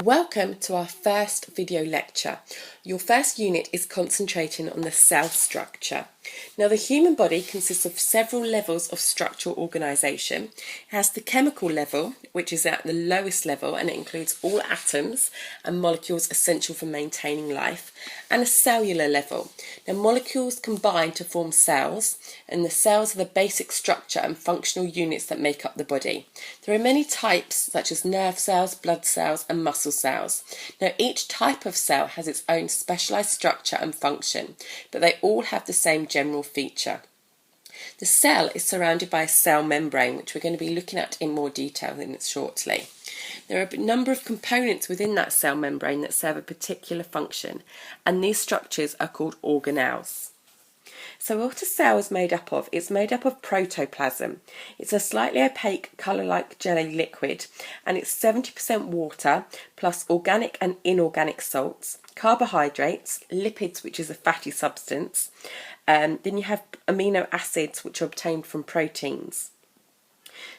Welcome to our first video lecture. Your first unit is concentrating on the cell structure. Now, the human body consists of several levels of structural organisation. It has the chemical level, which is at the lowest level, and it includes all atoms and molecules essential for maintaining life, and a cellular level. Now, molecules combine to form cells, and the cells are the basic structure and functional units that make up the body. There are many types, such as nerve cells, blood cells, and muscle cells. Now, each type of cell has its own specialised structure and function, but they all have the same general feature. The cell is surrounded by a cell membrane, which we're going to be looking at in more detail shortly. There are a number of components within that cell membrane that serve a particular function, and these structures are called organelles. So what a cell is made up of? It's made up of protoplasm. It's a slightly opaque colour-like jelly liquid, and it's 70% water plus organic and inorganic salts, carbohydrates, lipids, which is a fatty substance, then you have amino acids, which are obtained from proteins.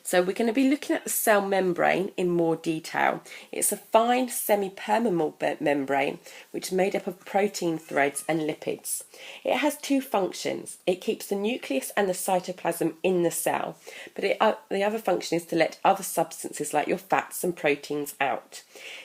So we're going to be looking at the cell membrane in more detail. It's a fine semi-permeable membrane which is made up of protein threads and lipids. It has two functions. It keeps the nucleus and the cytoplasm in the cell, but the other function is to let other substances like your fats and proteins out.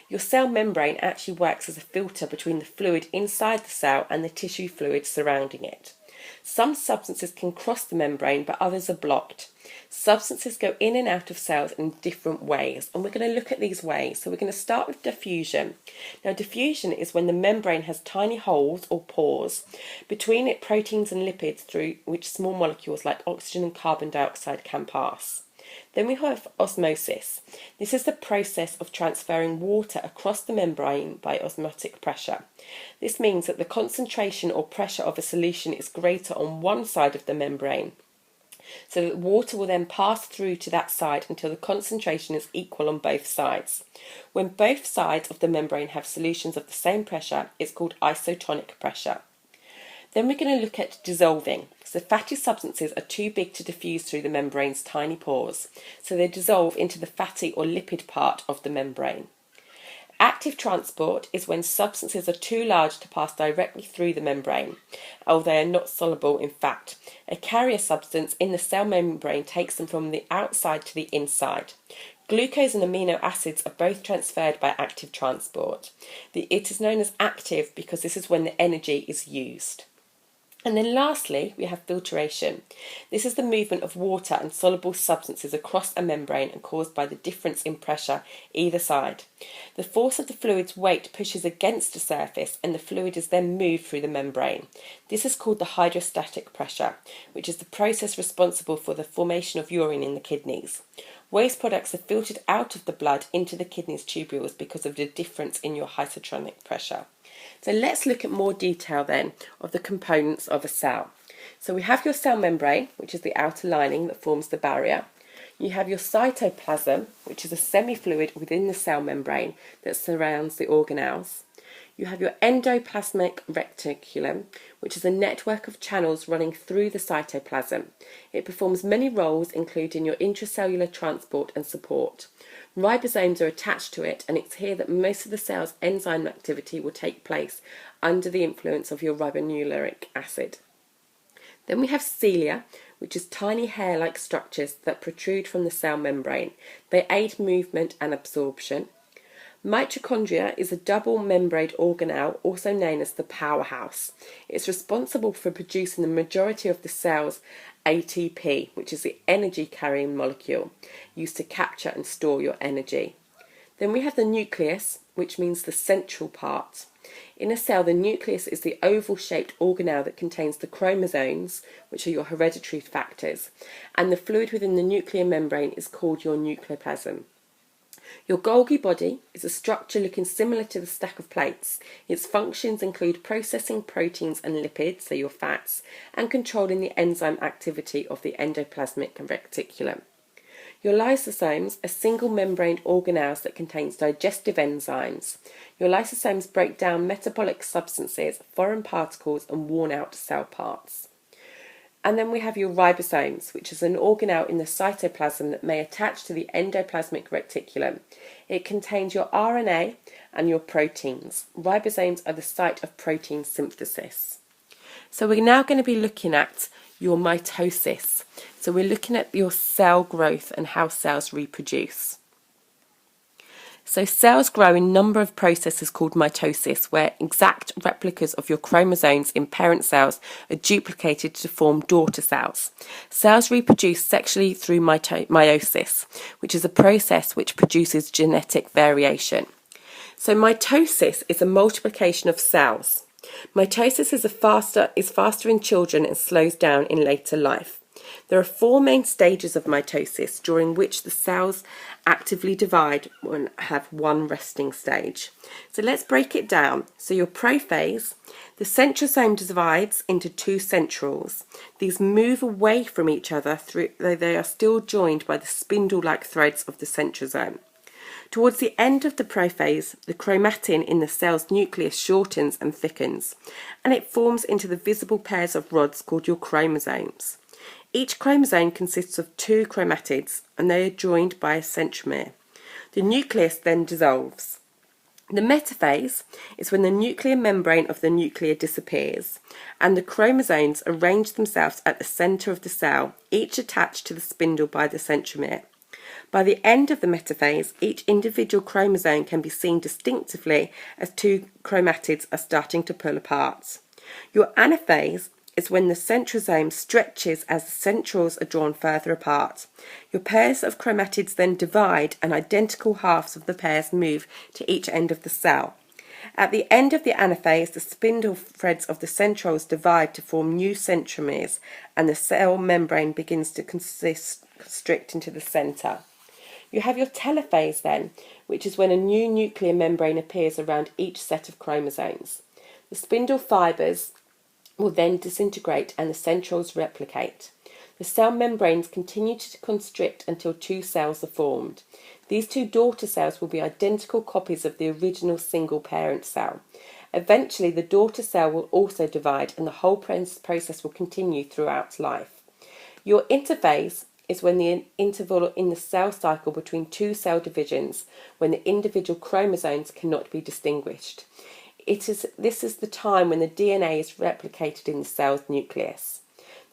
Your cell membrane actually works as a filter between the fluid inside the cell and the tissue fluid surrounding it. Some substances can cross the membrane, but others are blocked. Substances go in and out of cells in different ways, and we're going to look at these ways. So we're going to start with diffusion. Now, diffusion is when the membrane has tiny holes or pores between it, proteins and lipids, through which small molecules like oxygen and carbon dioxide can pass. Then we have osmosis. This is the process of transferring water across the membrane by osmotic pressure. This means that the concentration or pressure of a solution is greater on one side of the membrane, so that water will then pass through to that side until the concentration is equal on both sides. When both sides of the membrane have solutions of the same pressure, it's called isotonic pressure. Then we're going to look at dissolving. So fatty substances are too big to diffuse through the membrane's tiny pores, so they dissolve into the fatty or lipid part of the membrane. Active transport is when substances are too large to pass directly through the membrane, or they are not soluble in fat. A carrier substance in the cell membrane takes them from the outside to the inside. Glucose and amino acids are both transferred by active transport. It is known as active because this is when the energy is used. And then lastly, we have filtration. This is the movement of water and soluble substances across a membrane and caused by the difference in pressure either side. The force of the fluid's weight pushes against the surface, and the fluid is then moved through the membrane. This is called the hydrostatic pressure, which is the process responsible for the formation of urine in the kidneys. Waste products are filtered out of the blood into the kidneys tubules because of the difference in your hydrostatic pressure. So let's look at more detail then of the components of a cell. So we have your cell membrane, which is the outer lining that forms the barrier. You have your cytoplasm, which is a semi-fluid within the cell membrane that surrounds the organelles. You have your endoplasmic reticulum, which is a network of channels running through the cytoplasm. It performs many roles, including your intracellular transport and support. Ribosomes are attached to it, and it's here that most of the cell's enzyme activity will take place under the influence of your ribonucleic acid. Then we have cilia, which is tiny hair-like structures that protrude from the cell membrane. They aid movement and absorption. Mitochondria is a double-membraned organelle, also known as the powerhouse. It's responsible for producing the majority of the cell's ATP, which is the energy-carrying molecule, used to capture and store your energy. Then we have the nucleus, which means the central part. In a cell, the nucleus is the oval-shaped organelle that contains the chromosomes, which are your hereditary factors, and the fluid within the nuclear membrane is called your nucleoplasm. Your Golgi body is a structure looking similar to the stack of plates. Its functions include processing proteins and lipids, so your fats, and controlling the enzyme activity of the endoplasmic reticulum. Your lysosomes are single-membraned organelles that contains digestive enzymes. Your lysosomes break down metabolic substances, foreign particles, and worn-out cell parts. And then we have your ribosomes, which is an organelle in the cytoplasm that may attach to the endoplasmic reticulum. It contains your RNA and your proteins. Ribosomes are the site of protein synthesis. So we're now going to be looking at your mitosis. So we're looking at your cell growth and how cells reproduce. So cells grow in a number of processes called mitosis, where exact replicas of your chromosomes in parent cells are duplicated to form daughter cells. Cells reproduce sexually through meiosis, which is a process which produces genetic variation. So mitosis is a multiplication of cells. Mitosis is faster in children and slows down in later life. There are 4 main stages of mitosis, during which the cells actively divide and have one resting stage. So let's break it down. So your prophase, the centrosome divides into 2 centrals. These move away from each other, though they are still joined by the spindle-like threads of the centrosome. Towards the end of the prophase, the chromatin in the cell's nucleus shortens and thickens, and it forms into the visible pairs of rods called your chromosomes. Each chromosome consists of 2 chromatids, and they are joined by a centromere. The nucleus then dissolves. The metaphase is when the nuclear membrane of the nucleus disappears, and the chromosomes arrange themselves at the centre of the cell, each attached to the spindle by the centromere. By the end of the metaphase, each individual chromosome can be seen distinctively as 2 chromatids are starting to pull apart. Your anaphase is when the centrosome stretches as the centrals are drawn further apart. Your pairs of chromatids then divide, and identical halves of the pairs move to each end of the cell. At the end of the anaphase, the spindle threads of the centrols divide to form new centromeres, and the cell membrane begins to constrict into the centre. You have your telophase then, which is when a new nuclear membrane appears around each set of chromosomes. The spindle fibres will then disintegrate and the centrols replicate. The cell membranes continue to constrict until 2 cells are formed. These 2 daughter cells will be identical copies of the original single parent cell. Eventually, the daughter cell will also divide, and the whole process will continue throughout life. Your interphase is when the interval in the cell cycle between 2 cell divisions, when the individual chromosomes cannot be distinguished. This is the time when the DNA is replicated in the cell's nucleus.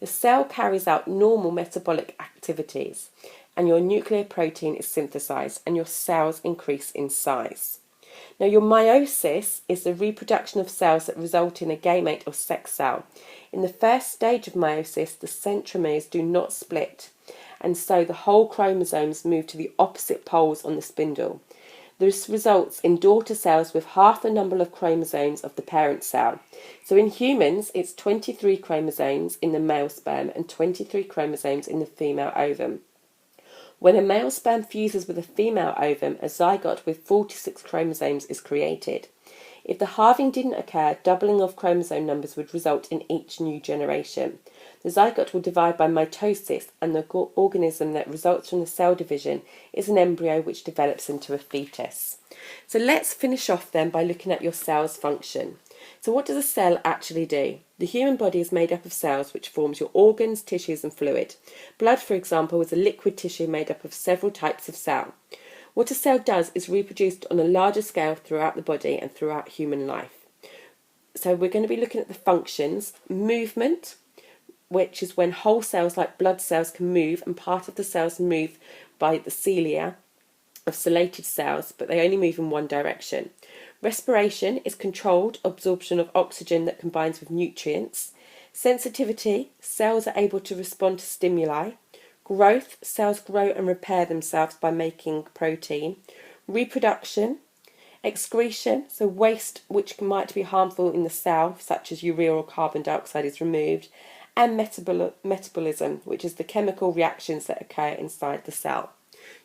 The cell carries out normal metabolic activities, and your nuclear protein is synthesized, and your cells increase in size. Now, your meiosis is the reproduction of cells that result in a gamete or sex cell. In the first stage of meiosis, the centromeres do not split, and so the whole chromosomes move to the opposite poles on the spindle. This results in daughter cells with half the number of chromosomes of the parent cell. So in humans, it's 23 chromosomes in the male sperm and 23 chromosomes in the female ovum. When a male sperm fuses with a female ovum, a zygote with 46 chromosomes is created. If the halving didn't occur, doubling of chromosome numbers would result in each new generation. The zygote will divide by mitosis, and the organism that results from the cell division is an embryo which develops into a fetus. So let's finish off then by looking at your cell's function. So what does a cell actually do? The human body is made up of cells which forms your organs, tissues and fluid. Blood, for example, is a liquid tissue made up of several types of cell. What a cell does is reproduced on a larger scale throughout the body and throughout human life. So we're going to be looking at the functions. Movement, which is when whole cells like blood cells can move, and part of the cells move by the cilia of ciliated cells, but they only move in one direction. Respiration is controlled absorption of oxygen that combines with nutrients. Sensitivity, cells are able to respond to stimuli. Growth, cells grow and repair themselves by making protein. Reproduction, excretion, so waste which might be harmful in the cell, such as urea or carbon dioxide, is removed. And metabolism, which is the chemical reactions that occur inside the cell.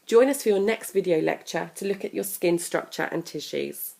Join us for your next video lecture to look at your skin structure and tissues.